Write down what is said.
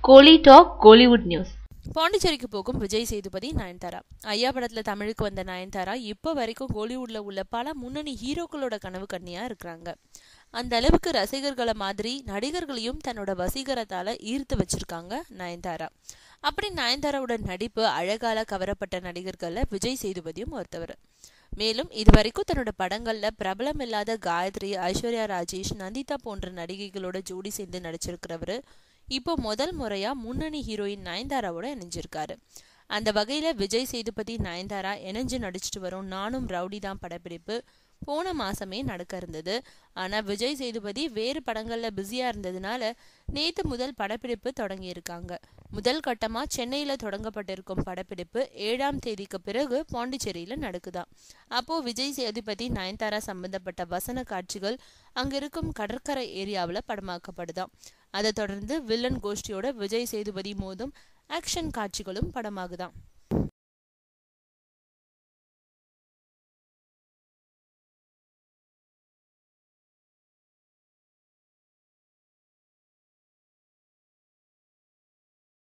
கோலி talk Kollywood news. பாண்டிச்சேரிக்கு போகும் விஜய் சேதுபதி, நயன்தாரா. ஐயா படத்துல தமிழுக்கு வந்த நயன்தாரா இப்போ வரைக்கும் கோலிவுட்ல உள்ள பல முன்னணி ஹீரோக்களோட கனவு கன்னியா இருக்கிறாங்க. அந்த அளவுக்கு ரசிகர்களை மாதிரி நடிகர்களையும் தன்னோட வசீகரத்தால ஈர்த்து வச்சிருக்காங்க நயன்தாரா. அப்படி நயன்தாராவோட நடிப்பு அழகால கவரப்பட்ட நடிகர்கள்ல விஜய் சேதுபதியும் ஒருத்தவர். மேலும் இதுவரைக்கும் தன்னோட படங்கள்ல பிரபலம் இல்லாத காயத்ரி, ஐஸ்வர்யா ராஜேஷ், நந்திதா போன்ற நடிகைகளோட ஜோடி சேர்ந்து நடிச்சிருக்கிறவரு இப்போ முதல் முறையா முன்னணி ஹீரோயின் நயன்தாராவோட இணைஞ்சிருக்காரு. அந்த வகையில விஜய் சேதுபதி நயன்தாரா இணைஞ்சு நடிச்சிட்டு வரும் நானும் ரவுடி தான் படப்பிடிப்பு போன மாசமே நடக்க இருந்தது. ஆனா விஜய் சேதுபதி வேறு படங்கள்ல பிஸியா இருந்ததுனால நேத்து முதல் படப்பிடிப்பு தொடங்கி இருக்காங்க. முதல் கட்டமா சென்னையில தொடங்கப்பட்டிருக்கும் படப்பிடிப்பு 7ஆம் தேதிக்கு பிறகு பாண்டிச்சேரியில நடக்குதாம். அப்போ விஜய் சேதுபதி நயன்தாரா சம்பந்தப்பட்ட வசன காட்சிகள் அங்க இருக்கும் கடற்கரை ஏரியாவில் படமாக்கப்படுதாம். அதை தொடர்ந்து வில்லன் கோஷ்டியோட விஜய் சேதுபதி மோதும் ஆக்ஷன் காட்சிகளும் படமாகுதாம்.